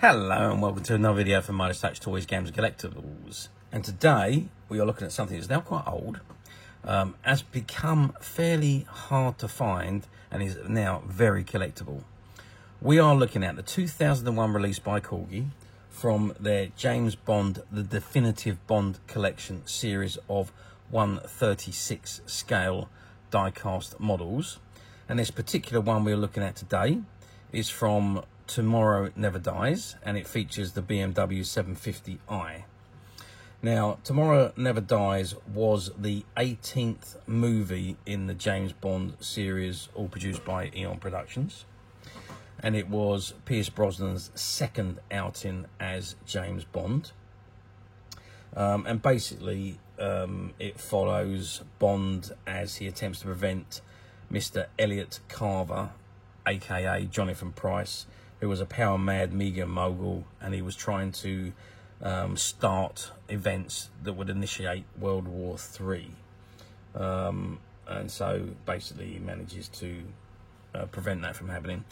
Hello and welcome to another video from Midas Touch Toys, Games and Collectibles. And today we are looking at something that's now quite old, has become fairly hard to find and is now very collectible. We are looking at the 2001 release by Corgi from their James Bond, the Definitive Bond Collection series of 1/36 scale die-cast models. And this particular one we're looking at today is from Tomorrow Never Dies, and it features the BMW 750i. Now, Tomorrow Never Dies was the 18th movie in the James Bond series, all produced by Eon Productions, and it was Pierce Brosnan's second outing as James Bond. And basically, it follows Bond as he attempts to prevent Mr. Elliot Carver, aka Jonathan Pryce, who was a power-mad media mogul, and he was trying to start events that would initiate World War III. And so basically he manages to prevent that from happening.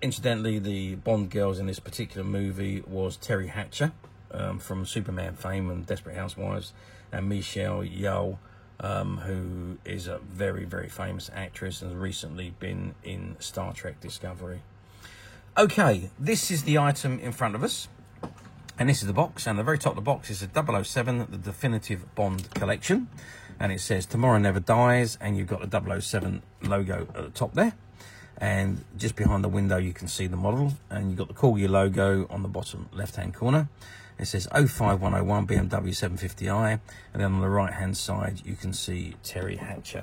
Incidentally, the Bond girls in this particular movie was Terry Hatcher from Superman fame and Desperate Housewives, and Michelle Yeoh, who is a very, very famous actress and has recently been in Star Trek Discovery. Okay, this is the item in front of us, and this is the box, and at the very top of the box is a 007, the Definitive Bond Collection, and it says Tomorrow Never Dies, and you've got the 007 logo at the top there, and just behind the window you can see the model, and you've got the Corgi logo on the bottom left-hand corner. It says 05101 BMW 750i, and then on the right-hand side you can see Terry Hatcher,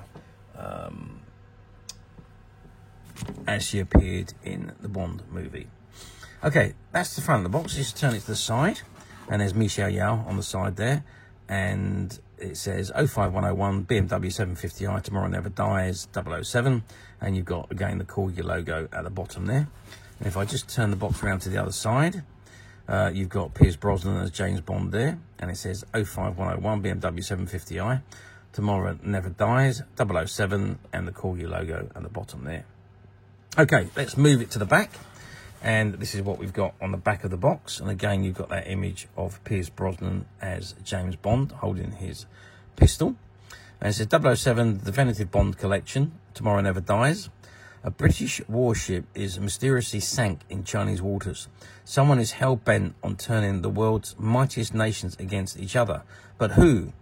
as she appeared in the Bond movie. Okay, that's the front of the box. Just turn it to the side, and there's Michelle Yeoh on the side there, and it says 05101 BMW 750i, Tomorrow Never Dies, 007, and you've got, again, the Corgi logo at the bottom there. And if I just turn the box around to the other side, you've got Pierce Brosnan as James Bond there, and it says 05101 BMW 750i, Tomorrow Never Dies, 007, and the Corgi logo at the bottom there. Okay, let's move it to the back, and this is what we've got on the back of the box. And again, you've got that image of Pierce Brosnan as James Bond holding his pistol. And it says 007, the Definitive Bond Collection, Tomorrow Never Dies. A British warship is mysteriously sank in Chinese waters. Someone is hell-bent on turning the world's mightiest nations against each other. But who?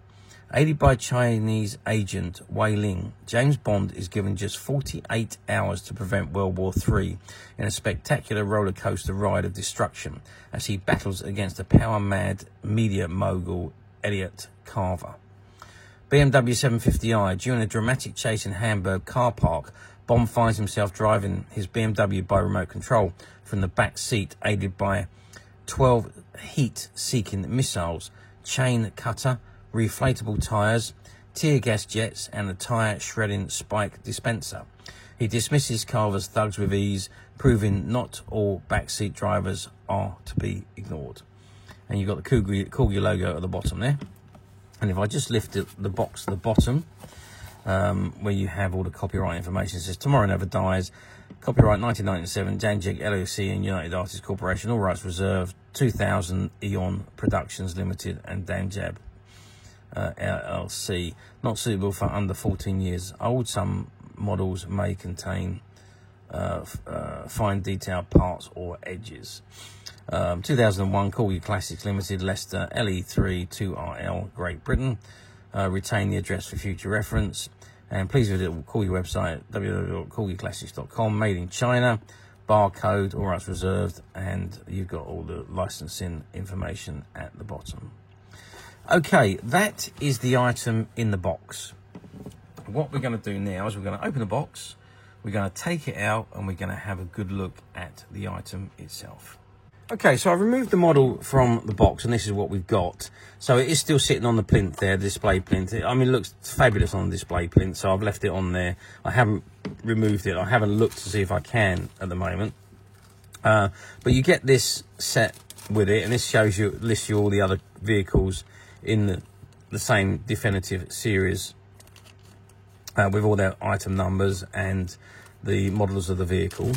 Aided by Chinese agent Wei Ling, James Bond is given just 48 hours to prevent World War III in a spectacular roller coaster ride of destruction as he battles against the power-mad media mogul Elliot Carver. BMW 750i. During a dramatic chase in Hamburg car park, Bond finds himself driving his BMW by remote control from the back seat, aided by 12 heat-seeking missiles, chain cutter, reflatable tyres, tear gas jets, and a tyre shredding spike dispenser. He dismisses Carver's thugs with ease, proving not all backseat drivers are to be ignored. And you've got the Corgi logo at the bottom there. And if I just lift the box to the bottom, where you have all the copyright information, it says Tomorrow Never Dies, copyright 1997, Danjig LLC and United Artists Corporation, all rights reserved, 2000, Eon Productions Limited and Danjab LLC, not suitable for under 14 years old. Some models may contain fine detailed parts or edges. 2001 Corgi Classics Limited, Leicester, LE3 2RL, Great Britain. Retain the address for future reference, and please visit the Corgi website www.corgiclassics.com. Made in China, barcode, all rights reserved, and you've got all the licensing information at the bottom. Okay, that is the item in the box. What we're going to do now is we're going to open the box, we're going to take it out, and we're going to have a good look at the item itself. Okay, so I've removed the model from the box, and this is what we've got. So it is still sitting on the plinth there, the display plinth. I mean, it looks fabulous on the display plinth, so I've left it on there. I haven't removed it. I haven't looked to see if I can at the moment. But you get this set with it, and this lists you all the other vehicles in the same Definitive series with all their item numbers and the models of the vehicle.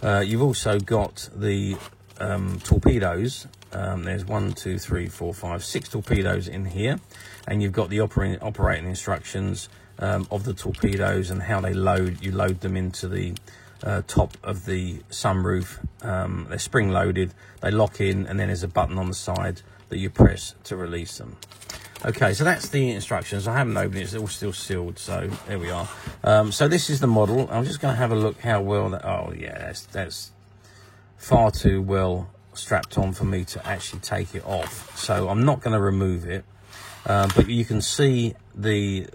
You've also got the torpedoes. There's 1, 2, 3, 4, 5, 6 torpedoes in here, and you've got the operating instructions of the torpedoes and how they load. You load them into the top of the sunroof. They're spring loaded, they lock in, and then there's a button on the side that you press to release them. Okay, so that's the instructions. I haven't opened it, it's all still sealed, so there we are. So this is the model. I'm just going to have a look how well that, oh yeah, that's far too well strapped on for me to actually take it off. So I'm not going to remove it, but you can see the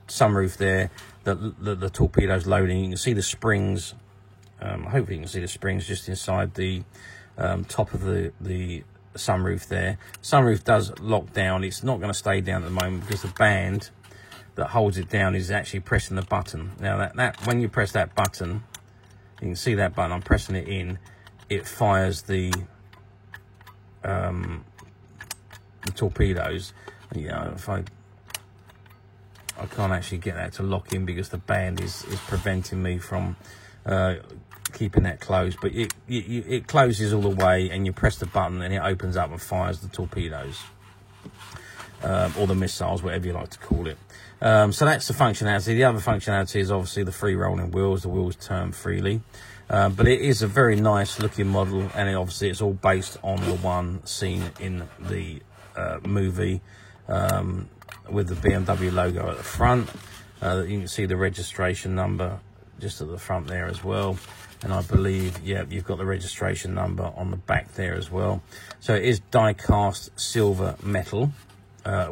sunroof there, the torpedoes loading. You can see the springs. Hopefully you can see the springs just inside the top of the sunroof there. Sunroof does lock down. It's not going to stay down at the moment because the band that holds it down is actually pressing the button. Now that when you press that button, you can see that button, I'm pressing it in, it fires the torpedoes. You know, if I can't actually get that to lock in because the band is preventing me from keeping that closed, but it closes all the way, and you press the button and it opens up and fires the torpedoes, or the missiles, whatever you like to call it. So that's the functionality. The other functionality is obviously the free rolling wheels. The wheels turn freely, but it is a very nice looking model, and obviously it's all based on the one seen in the movie, with the BMW logo at the front. You can see the registration number just at the front there as well, and I believe, yeah, you've got the registration number on the back there as well. So it is die cast silver metal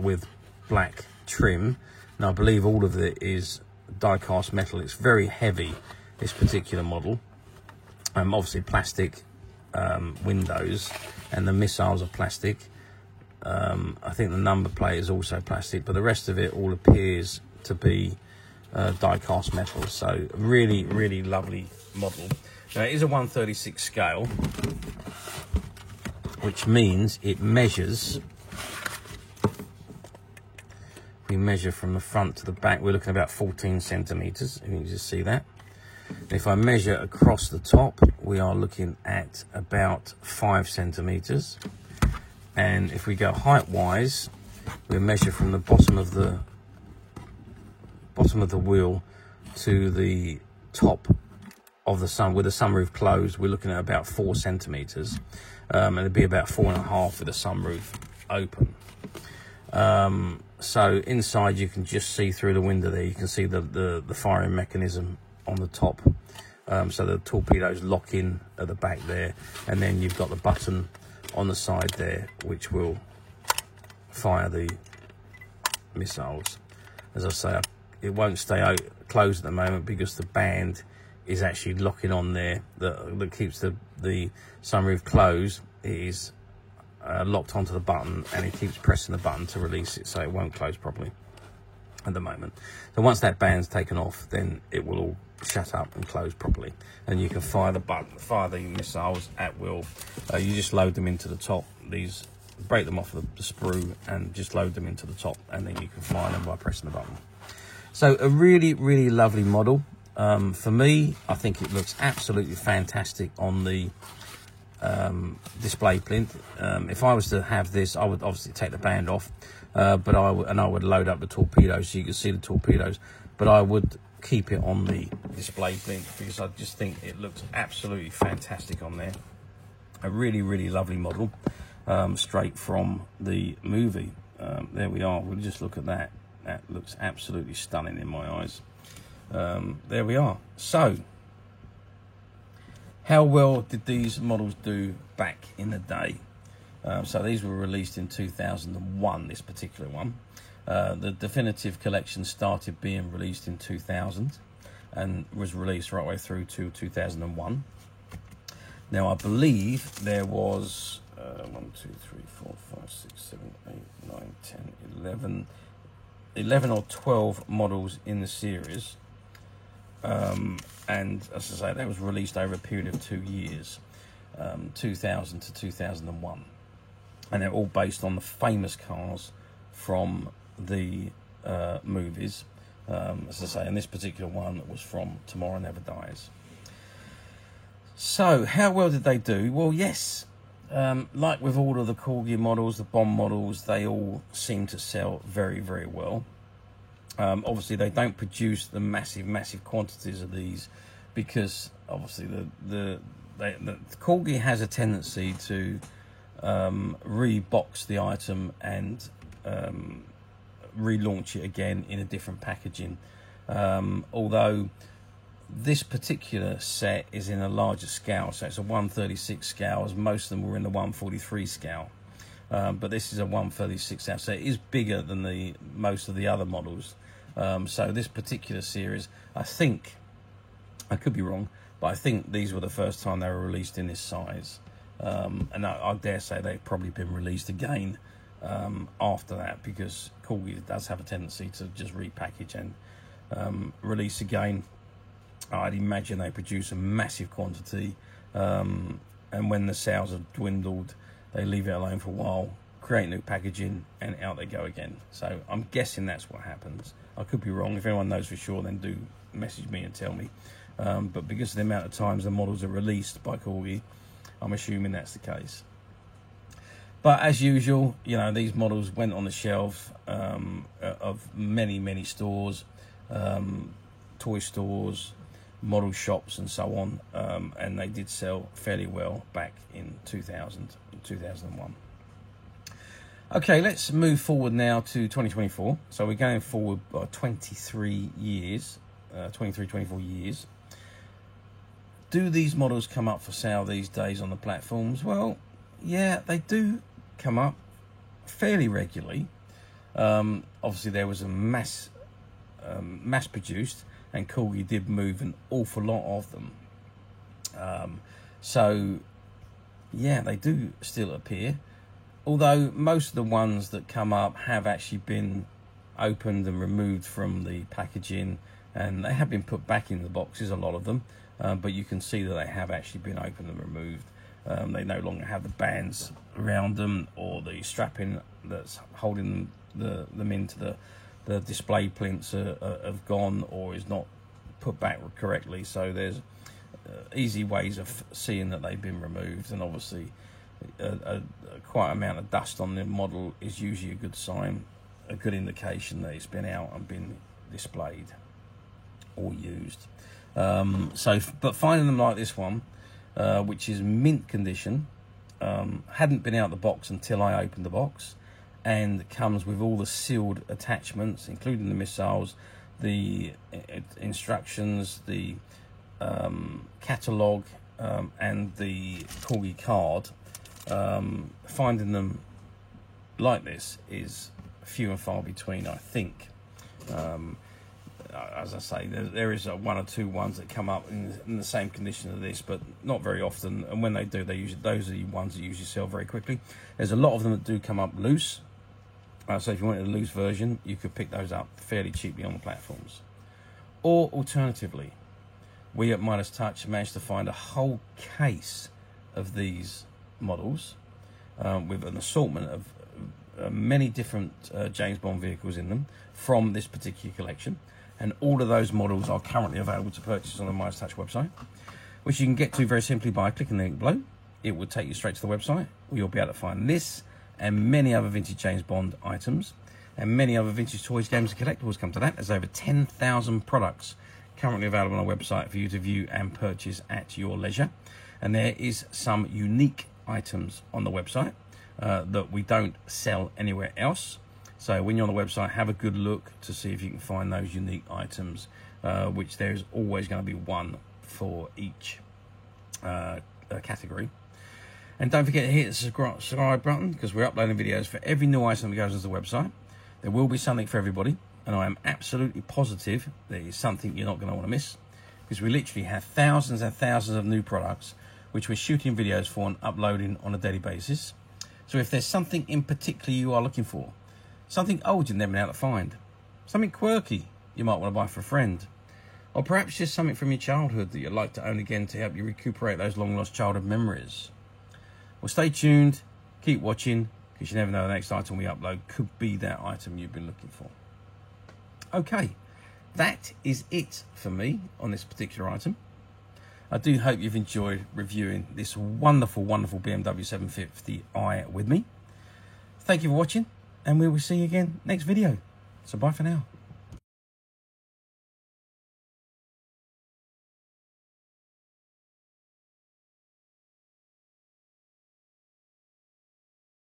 with black trim, and I believe all of it is die cast metal. It's very heavy, this particular model. Obviously plastic windows, and the missiles are plastic. I think the number plate is also plastic, but the rest of it all appears to be die cast metal. So really, really lovely model. Now it is a 1/36 scale, which means it measures, we measure from the front to the back, we're looking at about 14 centimeters, if you can just see that. And if I measure across the top, we are looking at about 5 centimeters. And if we go height wise, we measure from the bottom of the wheel to the top of the sun, with the sunroof closed, we're looking at about 4 centimeters, and it'd be about 4.5 with the sunroof open. So inside you can just see through the window there, you can see the firing mechanism on the top. So the torpedoes lock in at the back there, and then you've got the button on the side there which will fire the missiles. As I say, it won't stay closed at the moment because the band is actually locking on there, that keeps the sunroof closed. It is locked onto the button, and it keeps pressing the button to release it, so it won't close properly at the moment. So once that band's taken off, then it will all shut up and close properly, and you can fire the missiles at will. You just load them into the top. These, break them off the sprue and just load them into the top, and then you can fire them by pressing the button. So a really, really lovely model. For me, I think it looks absolutely fantastic on the display plinth. If I was to have this, I would obviously take the band off, but I would load up the torpedoes so you can see the torpedoes, but I would keep it on the display plinth because I just think it looks absolutely fantastic on there. A really, really lovely model, straight from the movie. There we are. We'll just look at that. That looks absolutely stunning in my eyes. There we are. So how well did these models do back in the day? So these were released in 2001, this particular one. The definitive collection started being released in 2000 and was released right way through to 2001. Now I believe there was 1, 2, 3, 4, 5, 6, 7, 8, 9, 10, 11 or 12 models in the series. And as I say, that was released over a period of 2 years, 2000 to 2001. And they're all based on the famous cars from the movies. As I say, and this particular one was from Tomorrow Never Dies. So, how well did they do? Well, yes. Like with all of the Corgi models, the Bond models, they all seem to sell very, very well. Obviously, they don't produce the massive quantities of these because obviously the Corgi has a tendency to rebox the item and relaunch it again in a different packaging. Although this particular set is in a larger scale, so it's a 136 scale, as most of them were in the 143 scale. But this is a 136 scale, so it is bigger than most of the other models. So this particular series, I think, I could be wrong, but I think these were the first time they were released in this size. And I dare say they've probably been released again after that, because Corgi does have a tendency to just repackage and release again. I'd imagine they produce a massive quantity, and when the sales have dwindled, they leave it alone for a while, create new packaging, and out they go again. So I'm guessing that's what happens. I could be wrong. If anyone knows for sure, then do message me and tell me. But because of the amount of times the models are released by Corgi, I'm assuming that's the case. But as usual, you know, these models went on the shelf of many stores, toy stores, model shops and so on, and they did sell fairly well back in 2000 and 2001. Okay, let's move forward now to 2024. So we're going forward by 23 years, 24 years. Do these models come up for sale these days on the platforms? Well, yeah, they do come up fairly regularly. Obviously, there was a mass produced, and Corgi did move an awful lot of them. So, yeah, they do still appear. Although most of the ones that come up have actually been opened and removed from the packaging, and they have been put back in the boxes, a lot of them. But you can see that they have actually been opened and removed. They no longer have the bands around them, or the strapping that's holding them into the display plinths have gone or is not put back correctly. So there's easy ways of seeing that they've been removed, and obviously quite amount of dust on the model is usually a good sign, a good indication that it's been out and been displayed or used. But finding them like this one, which is mint condition, hadn't been out the box until I opened the box, and comes with all the sealed attachments, including the missiles, the instructions, the catalogue, and the Corgi card. Finding them like this is few and far between, I think. As I say, there is one or two ones that come up in the same condition as this, but not very often. And when they do, those are the ones that usually sell very quickly. There's a lot of them that do come up loose. So if you wanted a loose version, you could pick those up fairly cheaply on the platforms. Or alternatively, we at Midas Touch managed to find a whole case of these models with an assortment of many different James Bond vehicles in them from this particular collection. And all of those models are currently available to purchase on the Midas Touch website, which you can get to very simply by clicking the link below. It will take you straight to the website, where you'll be able to find this and many other vintage James Bond items, and many other vintage toys, games and collectibles. Come to that. There's over 10,000 products currently available on our website for you to view and purchase at your leisure. And there is some unique items on the website that we don't sell anywhere else. So when you're on the website, have a good look to see if you can find those unique items, which there's always going to be one for each category. And don't forget to hit the subscribe button, because we're uploading videos for every new item that goes onto the website. There will be something for everybody, and I am absolutely positive there is something you're not going to want to miss, because we literally have thousands and thousands of new products which we're shooting videos for and uploading on a daily basis. So if there's something in particular you are looking for, something old you've never been able to find, something quirky you might want to buy for a friend, or perhaps just something from your childhood that you'd like to own again to help you recuperate those long-lost childhood memories. Well, stay tuned, keep watching, because you never know, the next item we upload could be that item you've been looking for. Okay, that is it for me on this particular item. I do hope you've enjoyed reviewing this wonderful, wonderful BMW 750i with me. Thank you for watching, and we will see you again next video. So bye for now.